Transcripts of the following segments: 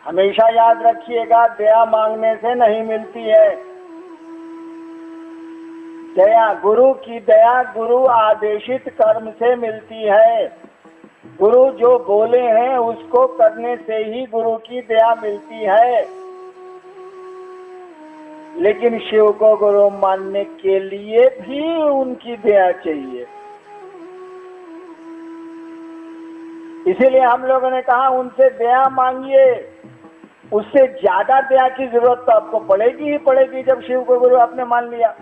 हमेशा याद रखिएगा, दया मांगने से नहीं मिलती है। दया, गुरु की दया गुरु आदेशित कर्म से मिलती है। गुरु जो बोले हैं उसको करने से ही गुरु की दया मिलती है। लेकिन शिव को गुरु मानने के लिए भी उनकी दया चाहिए। इसीलिए हम लोगों ने कहा उनसे दया मांगिए। उससे ज्यादा दया की जरूरत तो आपको पड़ेगी ही पड़ेगी जब शिव को गुरु आपने मान लिया।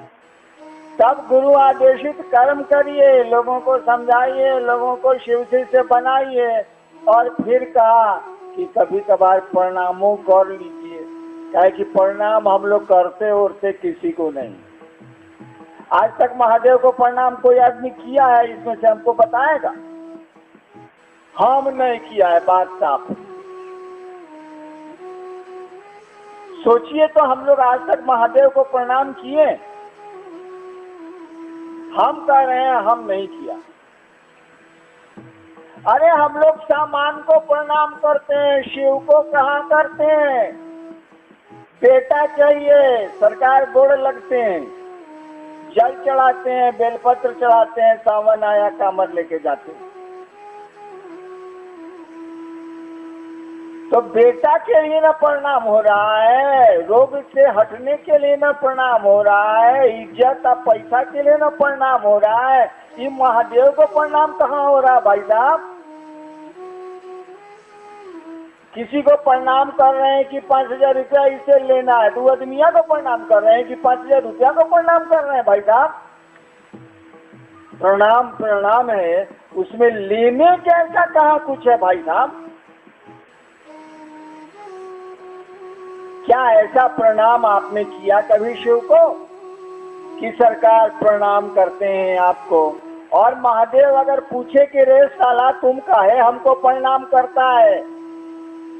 तब गुरु आदेशित कर्म करिए, लोगों को समझाइए, लोगों को शिव शिष्य बनाइए। और फिर कहा कि कभी कभार प्रणामों कर लीजिए, क्या कि प्रणाम हम लोग करते उरते किसी को नहीं। आज तक महादेव को प्रणाम कोई आदमी किया है इसमें से हमको बताएगा? हम नहीं किया है, बात साफ। सोचिए तो, हम लोग आज तक महादेव को प्रणाम किए? हम कह रहे हैं हम नहीं किया। अरे हम लोग सामान को प्रणाम करते हैं, शिव को कहाँ करते हैं? बेटा चाहिए, सरकार गोड़ लगते हैं, जल चढ़ाते हैं, बेलपत्र चढ़ाते हैं, सावन आया कामर लेके जाते हैं। तो बेटा के लिए ना प्रणाम हो रहा है, रोग से हटने के लिए ना प्रणाम हो रहा है, इज्जत और पैसा के लिए ना प्रणाम हो रहा है। ये महादेव को प्रणाम कहाँ हो रहा है भाई साहब? किसी को प्रणाम कर रहे हैं कि 5,000 रुपया इससे लेना है, तो आदमिया को प्रणाम कर रहे हैं कि 5,000 रुपया को प्रणाम कर रहे हैं भाई साहब? प्रणाम प्रणाम है, उसमें लेने जैसा कहाँ कुछ है भाई साहब? क्या ऐसा प्रणाम आपने किया कभी शिव को कि सरकार प्रणाम करते हैं आपको? और महादेव अगर पूछे कि रे साला तुम काहे हमको प्रणाम करता है,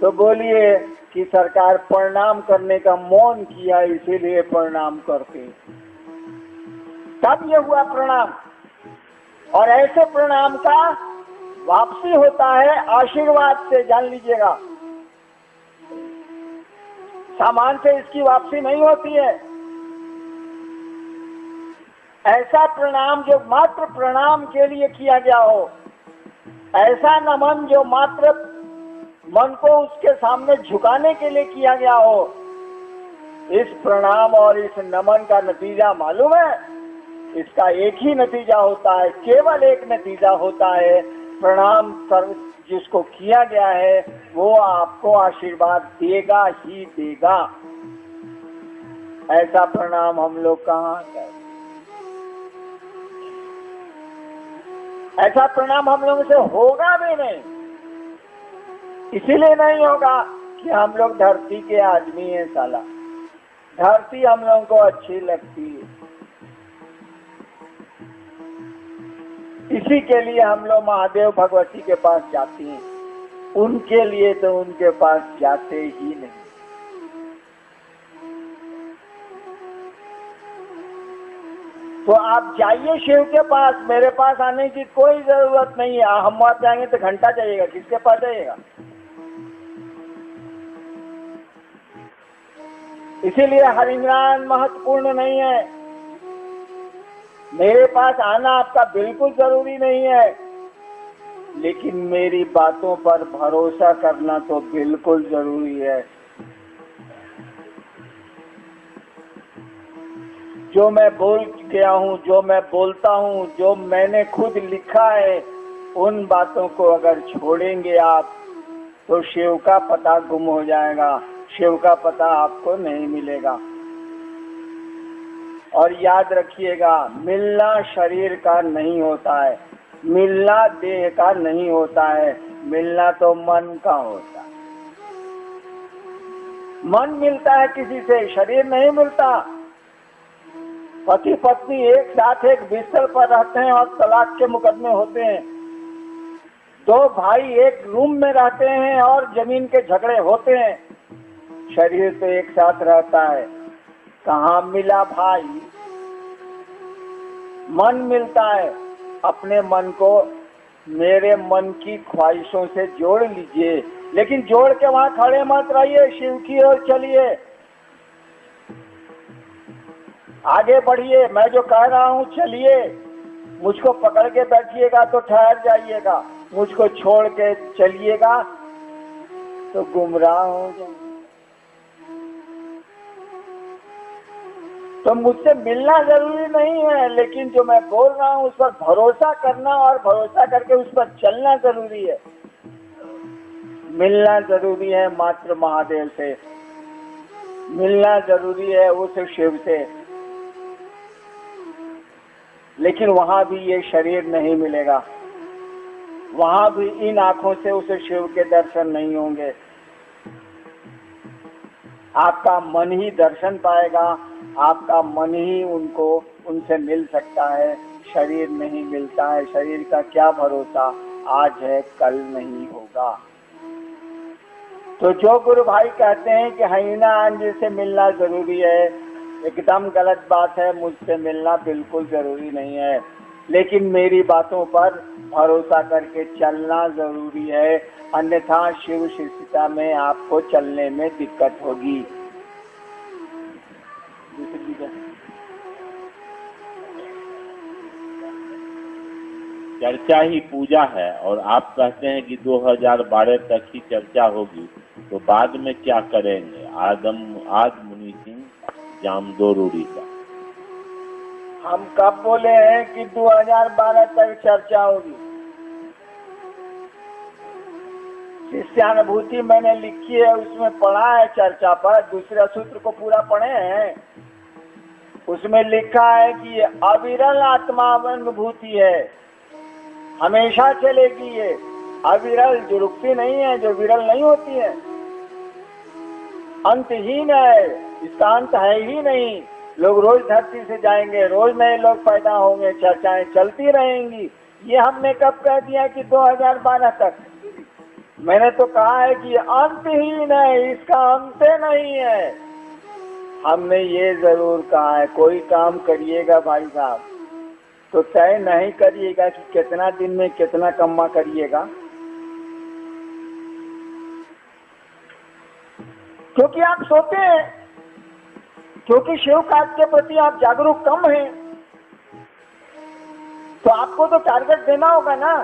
तो बोलिए कि सरकार प्रणाम करने का मौन किया इसीलिए प्रणाम करते। तब ये हुआ प्रणाम। और ऐसे प्रणाम का वापसी होता है आशीर्वाद से, जान लीजिएगा। सामान से इसकी वापसी नहीं होती है। ऐसा प्रणाम जो मात्र प्रणाम के लिए किया गया हो, ऐसा नमन जो मात्र मन को उसके सामने झुकाने के लिए किया गया हो, इस प्रणाम और इस नमन का नतीजा मालूम है? इसका एक ही नतीजा होता है, केवल एक नतीजा होता है। प्रणाम कर जिसको किया गया है वो आपको आशीर्वाद देगा ही देगा। ऐसा प्रणाम हम लोग कहाँ करें? ऐसा प्रणाम हम लोगों से होगा भी नहीं। इसीलिए नहीं होगा कि हम लोग धरती के आदमी हैं साला। धरती हम लोगों को अच्छी लगती है, इसी के लिए हम लोग महादेव भगवती के पास जाते हैं। उनके लिए तो उनके पास जाते ही नहीं। तो आप जाइए शिव के पास, मेरे पास आने की कोई जरूरत नहीं है। हम वहां जाएंगे तो घंटा जाइएगा, किसके पास जाइएगा? इसीलिए हरिनाम महत्वपूर्ण नहीं है। मेरे पास आना आपका बिल्कुल जरूरी नहीं है, लेकिन मेरी बातों पर भरोसा करना तो बिल्कुल जरूरी है। जो मैं बोल गया हूँ, जो मैं बोलता हूँ, जो मैंने खुद लिखा है, उन बातों को अगर छोड़ेंगे आप तो शिव का पता गुम हो जाएगा, शिव का पता आपको नहीं मिलेगा। और याद रखिएगा, मिलना शरीर का नहीं होता है, मिलना देह का नहीं होता है, मिलना तो मन का होता है। मन मिलता है किसी से, शरीर नहीं मिलता। पति पत्नी एक साथ एक बिस्तर पर रहते हैं और तलाक के मुकदमे होते हैं। दो भाई एक रूम में रहते हैं और जमीन के झगड़े होते हैं। शरीर तो एक साथ रहता है, कहाँ मिला भाई? मन मिलता है। अपने मन को मेरे मन की ख्वाहिशों से जोड़ लीजिए, लेकिन जोड़ के वहां खड़े मत रहिए, शिव की ओर चलिए, आगे बढ़िए। मैं जो कह रहा हूं चलिए, मुझको पकड़ के बैठिएगा तो ठहर जाइएगा, मुझको छोड़ के चलिएगा तो गुमराह हो जाएंगे। तो मुझसे मिलना जरूरी नहीं है, लेकिन जो मैं बोल रहा हूं उस पर भरोसा करना और भरोसा करके उस पर चलना जरूरी है। मिलना जरूरी है मात्र महादेव से, मिलना जरूरी है उस शिव से, लेकिन वहां भी ये शरीर नहीं मिलेगा, वहां भी इन आंखों से उस शिव के दर्शन नहीं होंगे। आपका मन ही दर्शन पाएगा, आपका मन ही उनसे मिल सकता है। शरीर नहीं मिलता है, शरीर का क्या भरोसा, आज है कल नहीं होगा। तो जो गुरु भाई कहते हैं कि हईना अंज से मिलना जरूरी है, एकदम गलत बात है। मुझसे मिलना बिल्कुल जरूरी नहीं है, लेकिन मेरी बातों पर भरोसा करके चलना जरूरी है, अन्यथा शिव शिष्यता में आपको चलने में दिक्कत होगी। चर्चा ही पूजा है और आप कहते हैं कि 2012 तक ही चर्चा होगी, तो बाद में क्या करेंगे? आद मुनि सिंह जामदोर उड़ीसा। हम कब बोले हैं कि 2012 तक चर्चा होगी? शिष्यानुभूति मैंने लिखी है, उसमें पढ़ा है चर्चा पर। दूसरा सूत्र को पूरा पढ़े हैं, उसमें लिखा है कि अविरल आत्मानुभूति है, हमेशा चलेगी ये। अविरल जो रुकती नहीं है, जो विरल नहीं होती है, अंतहीन है, इसका अंत है ही नहीं। लोग रोज धरती से जाएंगे, रोज नए लोग पैदा होंगे, चर्चाएं चलती रहेंगी। ये हमने कब कह दिया कि 2012 तक? मैंने तो कहा है कि अंतहीन है, इसका अंत नहीं है। हमने ये जरूर कहा है, कोई काम करिएगा भाई साहब तो तय नहीं करिएगा कि कितना दिन में कितना कमा करिएगा, क्योंकि आप सोते हैं, क्योंकि शिव कार्य के प्रति आप जागरूक कम हैं। तो आपको तो टारगेट देना होगा ना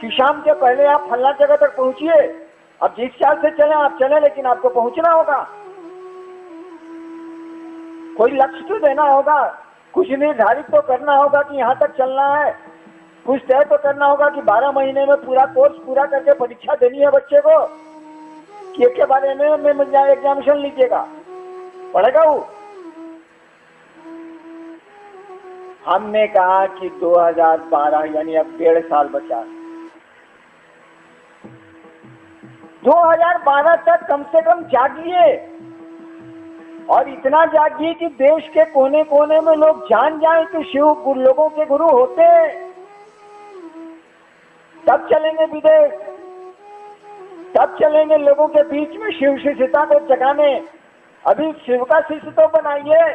कि शाम के पहले आप फलना जगह तक पहुंचिए। अब जिस चाल से चले आप चले, लेकिन आपको पहुंचना होगा, कोई लक्ष्य तो देना होगा, कुछ निर्धारित तो करना होगा कि यहाँ तक चलना है, कुछ तय तो करना होगा कि 12 महीने में पूरा कोर्स पूरा करके परीक्षा देनी है बच्चे को, कि एक के बारे में एग्जामिनेशन लीजिएगा, पढ़ेगा वो। हमने कहा कि 2012 यानी अब 1.5 साल बचा, 2012 तक कम से कम जागिए, और इतना जागिए कि देश के कोने कोने में लोग जान जाएं कि शिव लोगों के गुरु होते हैं। तब चलेंगे विदेश, तब चलेंगे लोगों के बीच में शिव शिष्यता को जगाने। अभी शिव का शिष्य तो बनाइए।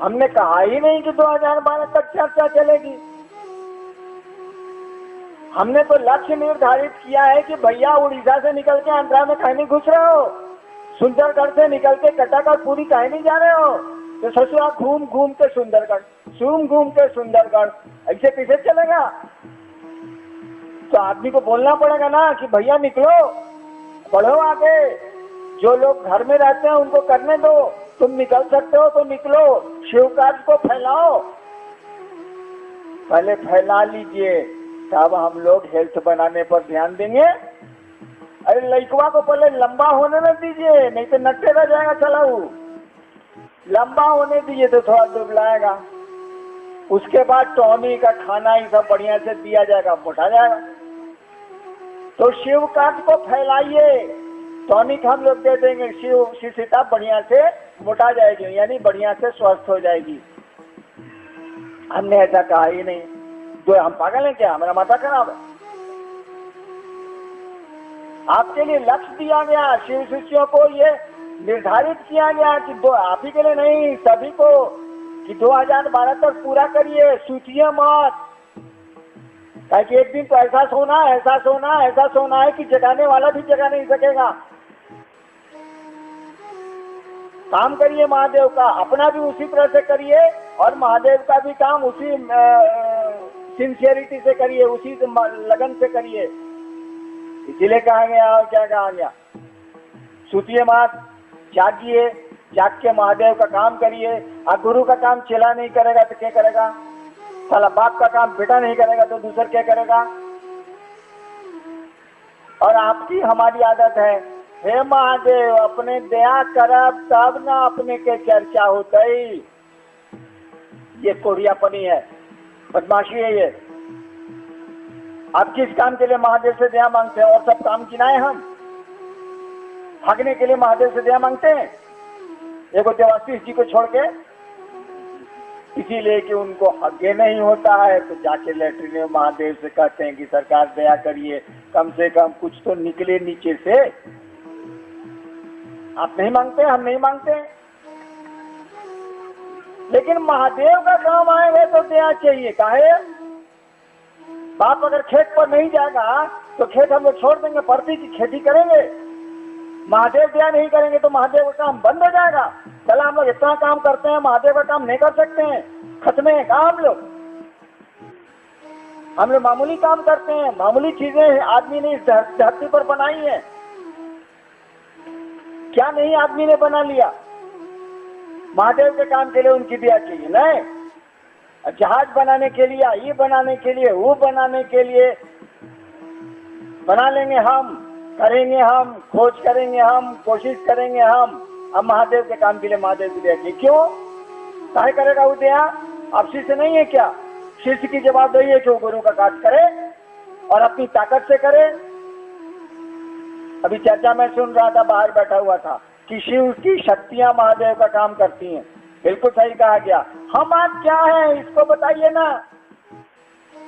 हमने कहा ही नहीं कि 2012 तक चर्चा चलेगी। हमने तो लक्ष्य निर्धारित किया है कि भैया उड़ीसा से निकल के आंध्रा में कहीं नहीं घुस रहे हो, सुंदरगढ़ से निकल के कटाका पूरी कहीं नहीं जा रहे हो, तो ससुरा घूम घूम के सुंदरगढ़, घूम के सुंदरगढ़, ऐसे कैसे चलेगा? तो आदमी को बोलना पड़ेगा ना कि भैया निकलो, बढ़ो आगे। जो लोग घर में रहते हैं उनको करने दो, तुम निकल सकते हो तो निकलो, शिव कार्य को फैलाओ। पहले फैला लीजिए, तब हम लोग हेल्थ बनाने पर ध्यान देंगे। अरे लड़कवा को पहले लंबा होने न दीजिए, नहीं तो नट्टे रह जाएगा चलाऊ। लंबा होने दीजिए तो थोड़ा दुबलाएगा, उसके बाद टॉनी का खाना ही सब बढ़िया से दिया जाएगा, मोटा जाएगा। तो शिव कार्य को फैलाइए, टॉनिक हम लोग दे देंगे, शिव शिष्यता बढ़िया से मोटा जाएगी, यानी बढ़िया से स्वस्थ हो जाएगी। हमने ऐसा कहा ही नहीं। तो हम पागल हैं क्या? हमारा माथा खराब है। आपके लिए लक्ष्य दिया गया, शिव शिष्यों को ये निर्धारित किया गया कि आप ही के लिए नहीं, सभी को, कि 2012 तक पूरा करिए, सूचिए मत। ताकि एक दिन तो ऐसा सोना है कि जगाने वाला भी जगा नहीं सकेगा। काम करिए महादेव का, अपना भी उसी तरह से करिए और महादेव का भी काम उसी सिंसियरिटी से करिए, उसी लगन से करिए। इसीलिए कहा गया, और क्या कहा गया, सुतिए मत, जागिए, जाग के महादेव का काम करिए। और गुरु का काम चेला नहीं करेगा तो क्या करेगा? साला बाप का काम बेटा नहीं करेगा तो दूसरा क्या करेगा? और आपकी हमारी आदत है, हे महादेव अपने दया करब तब ना अपने के चर्चा होता ही। ये कोरियापनी है, बदमाशी है ये। आप किस काम के लिए महादेव से दया मांगते हैं? और सब काम गिनाए हम, भागने के लिए महादेव से दया मांगते हैं एगो देवाशीष जी को छोड़ के, इसीलिए कि उनको आगे नहीं होता है तो जाके लेटरिन में महादेव से कहते हैं कि सरकार दया करिए, कम से कम कुछ तो निकले नीचे से। आप नहीं मांगते, हम नहीं मांगते, लेकिन महादेव का काम आएगा तो दया चाहिए। काहे? बाप अगर खेत पर नहीं जाएगा तो खेत हम लोग छोड़ देंगे, परती की खेती करेंगे। महादेव दया नहीं करेंगे तो महादेव का काम बंद हो जाएगा। चला हम लोग इतना काम करते हैं, महादेव का काम नहीं कर सकते हैं, खत्म है काम। हम लोग मामूली काम करते हैं, मामूली चीजें आदमी ने इस धरती पर बनाई है। क्या नहीं आदमी ने बना लिया? महादेव के काम के लिए उनकी दया चाहिए। नहीं, जहाज बनाने के लिए, ये बनाने के लिए, वो बनाने के लिए बना लेंगे हम, करेंगे हम, खोज करेंगे हम, कोशिश करेंगे हम। अब महादेव के काम के लिए महादेव की दया चाहिए। क्यों? काहे करेगा वो दया? आप शिष्य नहीं है क्या? शिष्य की जवाबदेही है कि वो गुरु का कार्य करे और अपनी ताकत से करे। अभी चर्चा में सुन रहा था, बाहर बैठा हुआ था कि शिव की शक्तियां महादेव का काम करती हैं। बिल्कुल सही कहा गया। हम आप क्या है इसको बताइए ना।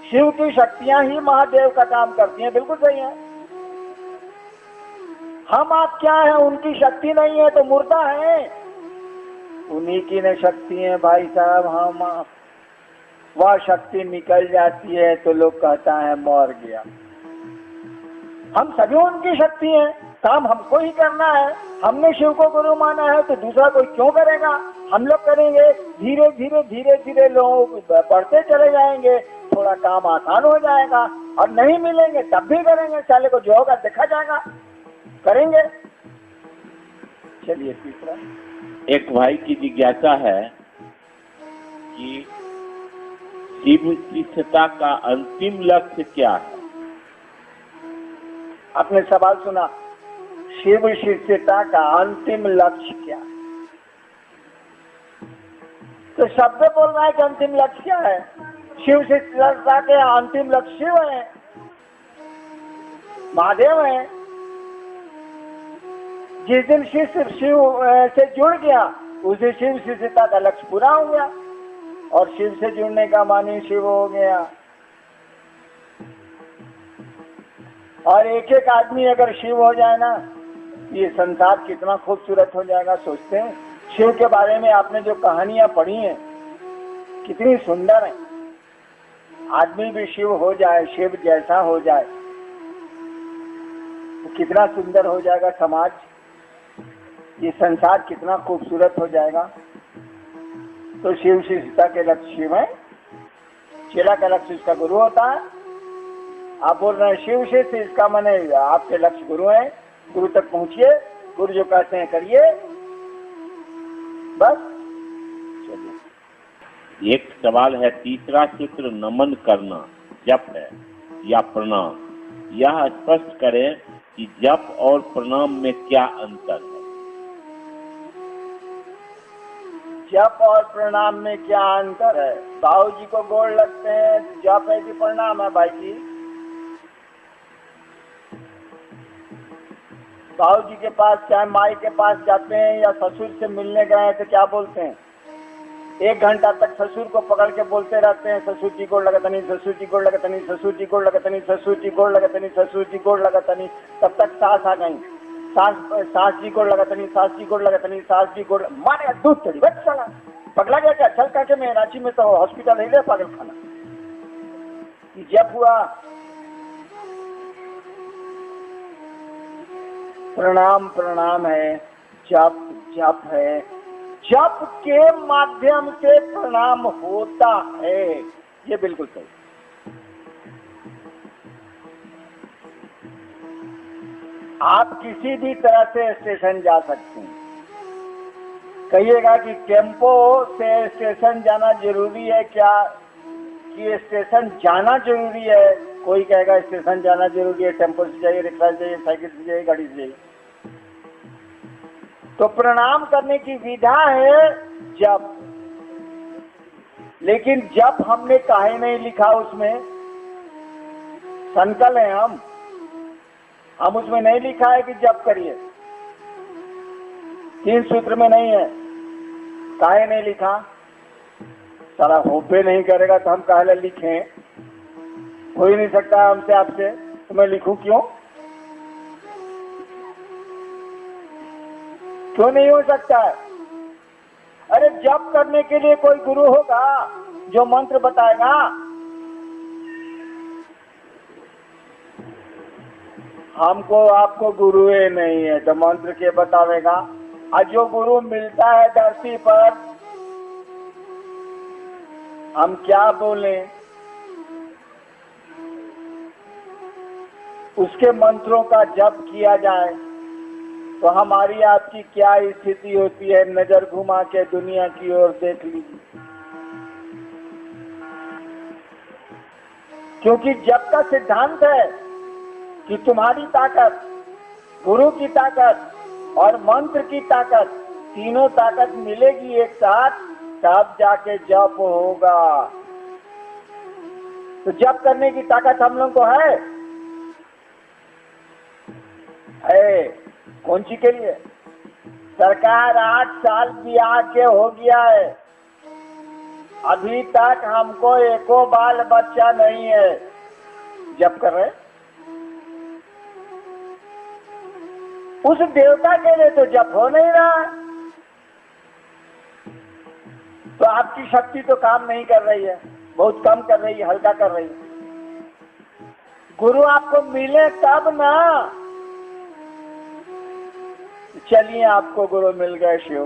शिव की शक्तियां ही महादेव का काम करती हैं, बिल्कुल सही है। हम आप क्या है? उनकी शक्ति नहीं है तो मुर्दा है। उन्हीं की न शक्ति है भाई साहब। हम वह शक्ति निकल जाती है तो लोग कहता है मर गया। हम सभी उनकी शक्ति है, काम हमको ही करना है। हमने शिव को गुरु माना है तो दूसरा कोई क्यों करेगा? हम लोग करेंगे, धीरे धीरे धीरे धीरे लोग बढ़ते चले जाएंगे, थोड़ा काम आसान हो जाएगा। और नहीं मिलेंगे तब भी करेंगे, साले को जो होगा देखा जाएगा, करेंगे। चलिए तीसरा। एक भाई की जिज्ञासा है कि शिव शिष्यता का अंतिम लक्ष्य क्या है? आपने सवाल सुना, शिव शिष्यता का अंतिम लक्ष्य क्या है? तो शब्द बोल रहा है कि अंतिम लक्ष्य क्या है? शिव शिष्यता के अंतिम लक्ष्य शिव है, महादेव है। जिस दिन शिष्य शिव से जुड़ गया उसे शिव शिष्यता का लक्ष्य पूरा हो गया। और शिव से जुड़ने का मानी शिव हो गया। और एक एक आदमी अगर शिव हो जाए ना, ये संसार कितना खूबसूरत हो जाएगा। सोचते हैं शिव के बारे में आपने जो कहानियां पढ़ी हैं कितनी सुंदर है। आदमी भी शिव हो जाए, शिव जैसा हो जाए तो कितना सुंदर हो जाएगा समाज, ये संसार कितना खूबसूरत हो जाएगा। तो शिव शिष्यता के लक्ष्य शिव है, चेला का लक्ष्य उसका गुरु होता है। आप बोल रहे हैं शिव शिष्य, इसका माने आपके लक्ष्य गुरु है। गुरु तक पहुंचिए, गुरु जो कहते हैं करिए, बस। चलिए एक सवाल है, तीसरा सूत्र नमन करना जप है या प्रणाम? यह स्पष्ट करें कि जप और प्रणाम में क्या अंतर है? जप और प्रणाम में क्या अंतर है? बाबू जी को गोड़ लगते हैं, जप है कि प्रणाम है? भाई जी, बाबू जी के पास चाहे माई के पास जाते हैं या ससुर से मिलने गए हैं तो क्या बोलते हैं? 1 घंटा तक ससुर को पकड़ के बोलते रहते हैं, ससुर जी गोड़ लगत नहीं, ससुर जी गोड़ लगत नहीं, ससुर जी गोड़ लगत नहीं, ससुर जी गोड़ लगत नहीं, ससुर जी गोड़ लगत नहीं। तब तक सास आ गई, सास जी गोड़ लगत नहीं, सास जी गोड़ लगत नहीं, सास जी गोड़ मारे दूध चढ़ी बच चला। पगला गया क्या? चल करके मैं रांची में तो हॉस्पिटल नहीं ले पागल खाना। कि जप हुआ, प्रणाम प्रणाम है, जप जप है, जप के माध्यम से प्रणाम होता है। ये बिल्कुल सही। आप किसी भी तरह से स्टेशन जा सकते हैं। कहिएगा कि टेम्पो से स्टेशन जाना जरूरी है क्या, कि स्टेशन जाना जरूरी है? कोई कहेगा स्टेशन जाना जरूरी है, टेम्पो से जाइए, रिक्शा से जाइए, साइकिल से जाइए, गाड़ी से जाइए। तो प्रणाम करने की विधा है जप। लेकिन जप हमने काहे नहीं लिखा उसमें? संकल्प है हम उसमें नहीं लिखा है कि जप करिए, 3 सूत्र में नहीं है। काहे नहीं लिखा? सारा होपे नहीं करेगा तो हम काहे लिखें? हो ही नहीं सकता हमसे आपसे, तो मैं लिखूं क्यों? क्यों नहीं हो सकता है? अरे जप करने के लिए कोई गुरु होगा जो मंत्र बताएगा। हमको आपको गुरु ही नहीं है तो मंत्र के बतावेगा। और जो गुरु मिलता है धरती पर, हम क्या बोलें? उसके मंत्रों का जप किया जाए तो हमारी आपकी क्या स्थिति होती है? नजर घुमा के दुनिया की ओर देख लीजिए। क्योंकि जप का सिद्धांत है कि तुम्हारी ताकत, गुरु की ताकत और मंत्र की ताकत, तीनों ताकत मिलेगी एक साथ, तब जाके जप होगा। तो जप करने की ताकत हम लोग को है। कौन सी के लिए? सरकार 8 साल ब्याह के हो गया है, अभी तक हमको एको बाल बच्चा नहीं है, जप कर रहे। उस देवता के लिए तो जप हो नहीं रहा, तो आपकी शक्ति तो काम नहीं कर रही है, बहुत कम कर रही है, हल्का कर रही है। गुरु आपको मिले तब ना। चलिए आपको गुरु मिल गए शिव,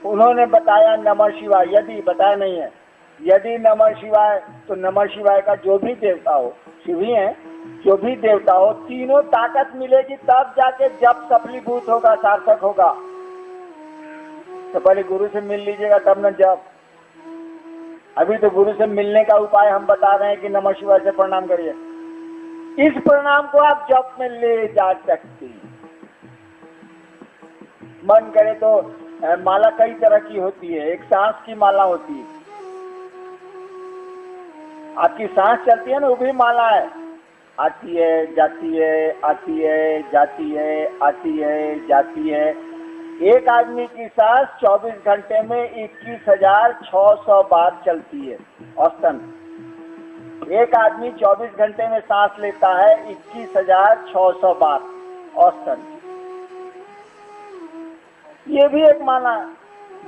उन्होंने बताया नमः शिवाय। यदि बताया नहीं है, यदि नमः शिवाय, तो नमः शिवाय का जो भी देवता हो, शिव ही है, जो भी देवता हो, तीनों ताकत मिलेगी तब जाके जप सफलीभूत होगा, सार्थक होगा। तो पहले गुरु से मिल लीजिएगा तब न जप। अभी तो गुरु से मिलने का उपाय हम बता रहे हैं कि नमः शिवाय से प्रणाम करिए। इस प्रणाम को आप जप में ले जा सकते हैं। मन करे तो माला कई तरह की होती है। एक सांस की माला होती है, आपकी सांस चलती है ना, वो भी माला है। आती है, जाती है, आती है, जाती है, आती है, जाती है। एक आदमी की सांस 24 घंटे में 21,600 बार चलती है औसतन। एक आदमी 24 घंटे में सांस लेता है 21,600 बार औसतन। ये भी एक माला है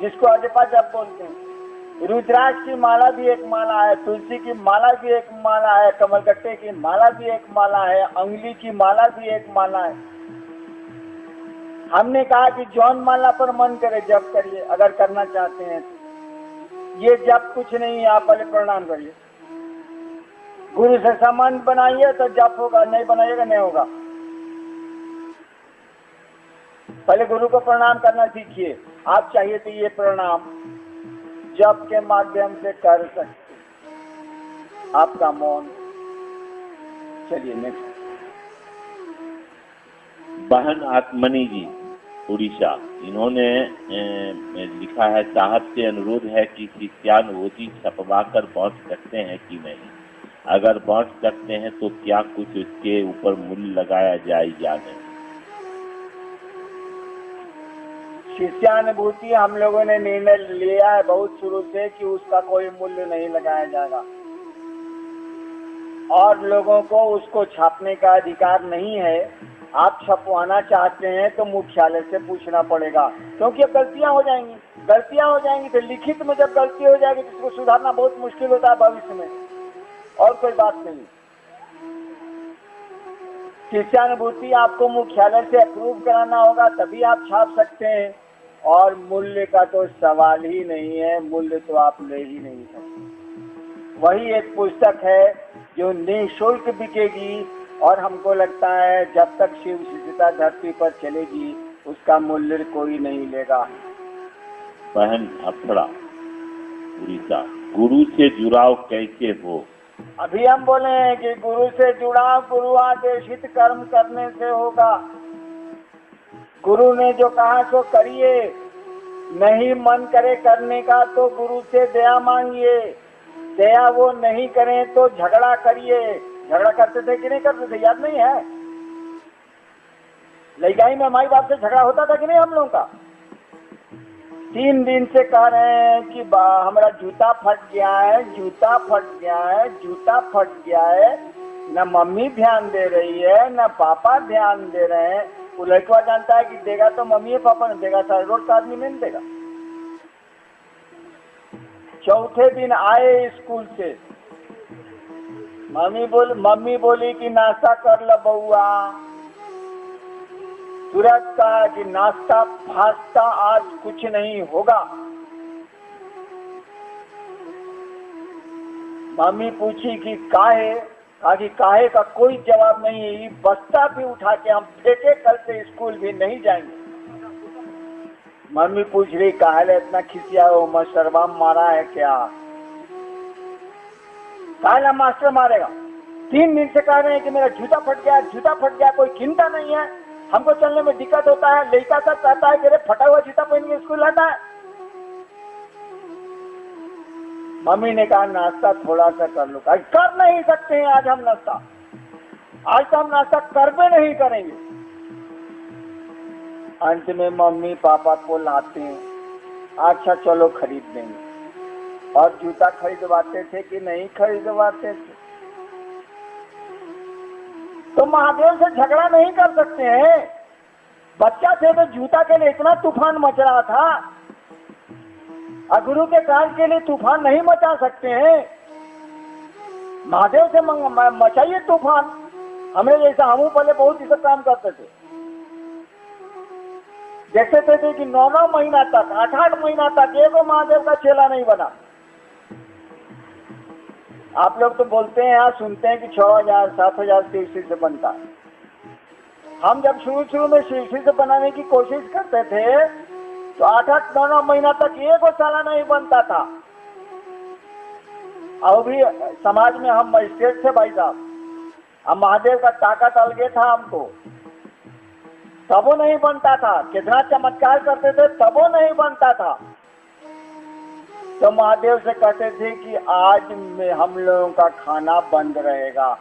जिसको अजपा जप बोलते हैं। रुद्राक्ष की माला भी एक माला है, तुलसी की माला भी एक माला है, कमलगट्टे की माला भी एक माला है, अंगुली की माला भी एक माला है। हमने कहा कि जौन माला पर मन करे जप करिए, अगर करना चाहते हैं। ये जप कुछ नहीं है, आप पहले प्रणाम करिए, गुरु से संबंध बनाइए तो जप होगा, नहीं बनाइएगा नहीं होगा। पहले गुरु को प्रणाम करना सीखिए। आप चाहिए तो ये प्रणाम जप के माध्यम से कर सकते। आपका मौन। चलिए नेक्स्ट। बहन आत्मनी जी, उड़ीसा, इन्होंने लिखा है, साहब से अनुरोध है कि शिष्यानुभूति छपवा कर बांट सकते हैं कि नहीं? अगर बांट सकते हैं तो क्या कुछ उसके ऊपर मूल्य लगाया जाए या नहीं? शिष्यानुभूति हम लोगों ने निर्णय लिया है बहुत शुरू से कि उसका कोई मूल्य नहीं लगाया जाएगा, और लोगों को उसको छापने का अधिकार नहीं है। आप छपवाना चाहते हैं तो मुख्यालय से पूछना पड़ेगा, क्योंकि अब गलतियां हो जाएंगी। गलतियां हो जाएंगी तो लिखित में जब गलती हो जाएगी तो इसको सुधारना बहुत मुश्किल होता है भविष्य में, और कोई बात नहीं। शिष्यानुभूति आपको मुख्यालय से अप्रूव कराना होगा, तभी आप छाप सकते हैं, और मूल्य का तो सवाल ही नहीं है, मूल्य तो आप ले ही नहीं सकते। वही एक पुस्तक है जो निःशुल्क बिकेगी, और हमको लगता है जब तक शिव शिष्यता धरती पर चलेगी उसका मूल्य कोई नहीं लेगा। बहन अफड़ा उड़ीसा, गुरु से जुड़ाव कैसे हो? अभी हम बोले हैं कि गुरु से जुड़ाव गुरु आदेशित कर्म करने से होगा। गुरु ने जो कहा सो करिए, नहीं मन करे करने का तो गुरु से दया मांगिए, दया वो नहीं करें तो झगड़ा करिए। झगड़ा करते थे कि नहीं करते थे, याद नहीं है? लड़ाई में माई बाप से झगड़ा होता था कि नहीं हम लोगों का? 3 दिन से कह रहे हैं कि हमारा जूता फट गया है, जूता फट गया है, जूता फट गया है। न मम्मी ध्यान दे रही है, न पापा ध्यान दे रहे हैं। वो लड़का जानता है कि देगा तो मम्मी है, पापा ने देगा, सारे रोड का आदमी नहीं देगा। चौथे दिन आए स्कूल से, मम्मी बोली कि नाश्ता कर लो बउआ। तुरंत कहा कि नाश्ता फास्ता आज कुछ नहीं होगा। मम्मी पूछी कि काहे? कहा कि काहे का कोई जवाब नहीं है, बस्ता भी उठा के हम फेंके, कल से स्कूल भी नहीं जाएंगे। मम्मी पूछ रही काहे इतना खिसिया हो, मास्टरवा मारा है क्या? काहे मास्टर मारेगा? 3 दिन से कह रहे हैं कि मेरा जूता फट गया, जूता फट गया, कोई चिंता नहीं है, हमको चलने में दिक्कत होता है। लड़का सब कहता है कि अरे फटा हुआ जूता पहन के स्कूल आता है। मम्मी ने कहा नाश्ता थोड़ा सा कर लो। कर नहीं सकते हैं आज हम नाश्ता, आज तो हम नाश्ता करबे नहीं करेंगे। अंत में मम्मी पापा को लाते हैं, अच्छा चलो खरीद देंगे। और जूता खरीदवाते थे कि नहीं खरीदवाते थे? तो महादेव से झगड़ा नहीं कर सकते हैं। बच्चा थे तो जूता के लिए इतना तूफान मच रहा था, और गुरु के काम के लिए तूफान नहीं मचा सकते हैं। महादेव से मचाइए तूफान। हमने जैसा हम पहले बहुत ही सब काम करते थे, देखते थे कि 9-9 महीना तक, 8-8 महीना तक एक महादेव का चेला नहीं बना। आप लोग तो बोलते हैं यहाँ सुनते हैं कि 6,000-7,000 शिवसी से बनता है। हम जब शुरू में शिवसी से बनाने की कोशिश करते थे तो 8-8-9-9 महीना तक एक साला नहीं बनता था। और भी समाज में हम मजिस्ट्रेट थे भाई साहब, हम महादेव का ताकत अलगे था हमको, तबो नहीं बनता था। कितना चमत्कार करते थे तबो नहीं बनता था। तो महादेव से कहते थे कि आज में हम लोगों का खाना बंद रहेगा।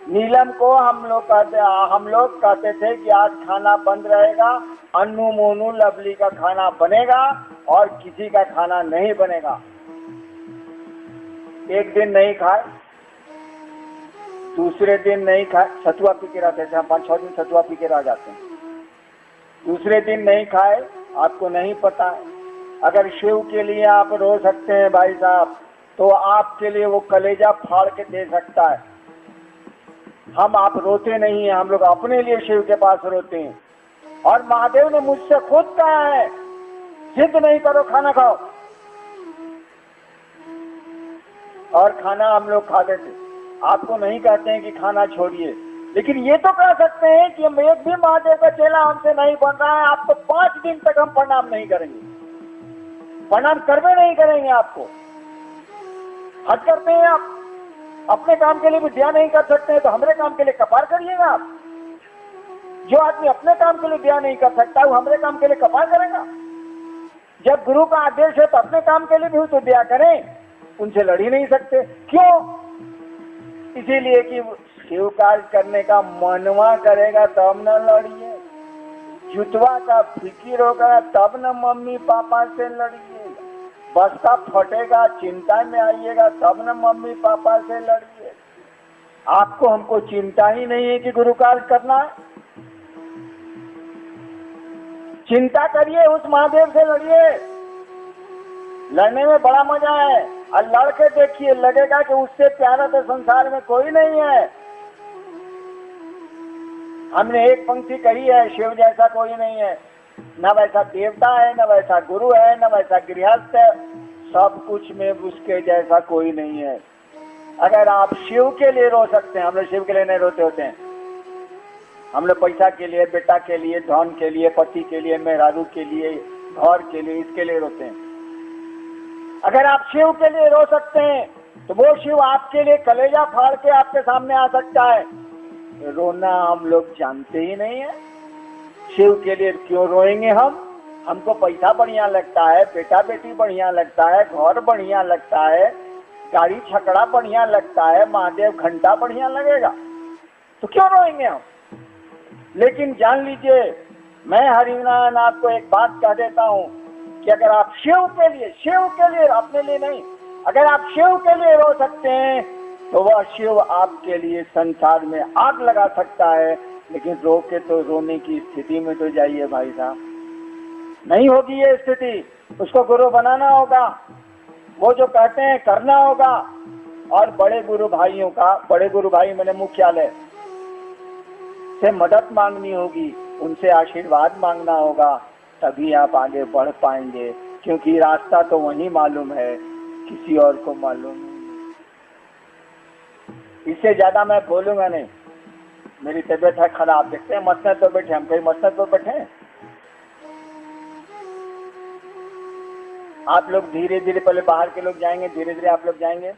नीलम को हम लोग कहते थे कि आज खाना बंद रहेगा, अन्नू मोनू लवली का खाना बनेगा और किसी का खाना नहीं बनेगा। एक दिन नहीं खाए, दूसरे दिन नहीं खाए, सतुआ पी के रहते थे हम, 5-6 दिन सतुआ पी के रह जाते हैं। दूसरे दिन नहीं खाए, आपको नहीं पता है। अगर शिव के लिए आप रो सकते हैं भाई साहब, तो आपके लिए वो कलेजा फाड़ के दे सकता है। हम आप रोते नहीं हैं, हम लोग अपने लिए शिव के पास रोते हैं। और महादेव ने मुझसे खुद कहा है, जिद नहीं करो, खाना खाओ। और खाना हम लोग खाते थे। आपको नहीं कहते हैं कि खाना छोड़िए, लेकिन ये तो कह सकते हैं कि हम एक भी महादेव का चेला हमसे नहीं बन रहा है, आपको 5 दिन तक हम प्रणाम नहीं करेंगे, प्रणाम करवे नहीं करेंगे। आपको हद करते हैं आप, अपने काम के लिए भी दया नहीं कर सकते हैं तो हमारे काम के लिए कपार करिएगा आप। जो आदमी अपने काम के लिए दया नहीं कर सकता वो हमारे काम के लिए कपार करेगा। जब गुरु का आदेश है तो अपने काम के लिए भी तो दया करें, उनसे लड़ ही नहीं सकते। क्यों? इसीलिए कि शिव कार्य करने का मनवा करेगा तब न लड़िए, जुतवा का फिक्र होगा तब न मम्मी पापा से लड़िए, बस्ता फटेगा चिंता में आइएगा तब न मम्मी पापा से लड़िए। आपको हमको चिंता ही नहीं है कि गुरु कार्य करना है। चिंता करिए, उस महादेव से लड़िए। लड़ने में बड़ा मजा है, और लड़ के देखिए, लगेगा कि उससे प्यारा तो संसार में कोई नहीं है। हमने एक पंक्ति कही है, शिव जैसा कोई नहीं है, न वैसा देवता है, न वैसा गुरु है, न वैसा गृहस्थ है, सब कुछ में उसके जैसा कोई नहीं है। अगर आप शिव के लिए रो सकते हैं, हम लोग शिव के लिए नहीं रोते होते हैं। हम लोग पैसा के लिए, बेटा के लिए, धन के लिए, पति के लिए, मेहरारू के लिए, घर के लिए, इसके लिए रोते हैं। अगर आप शिव के लिए रो सकते हैं तो वो शिव आपके लिए कलेजा फाड़ के आपके सामने आ सकता है। रोना हम लोग जानते ही नहीं है। शिव के लिए क्यों रोएंगे हम? हमको पैसा बढ़िया लगता है, बेटा बेटी बढ़िया लगता है, घर बढ़िया लगता है, गाड़ी छकड़ा बढ़िया लगता है, महादेव घंटा बढ़िया लगेगा, तो क्यों रोएंगे हम? लेकिन जान लीजिए, मैं हरिनारायण आपको एक बात कह देता हूँ कि अगर आप शिव के लिए, अपने लिए नहीं, अगर आप शिव के लिए रो सकते हैं तो वह शिव आपके लिए संसार में आग लगा सकता है। लेकिन रो के तो रोने की स्थिति में तो जाइए भाई साहब, नहीं होगी ये स्थिति। उसको गुरु बनाना होगा, वो जो कहते हैं करना होगा, और बड़े गुरु भाइयों का, बड़े गुरु भाई मैंने मुख्यालय से मदद मांगनी होगी, उनसे आशीर्वाद मांगना होगा, तभी आप आगे बढ़ पाएंगे। क्योंकि रास्ता तो वही मालूम है, किसी और को मालूम नहीं। इससे ज्यादा मैं बोलूंगा नहीं, मेरी तबीयत है खराब। देखते हैं मसनद पर बैठे, हम कहीं मसनद पर बैठे। आप लोग धीरे धीरे, पहले बाहर के लोग जाएंगे, धीरे धीरे आप लोग जाएंगे।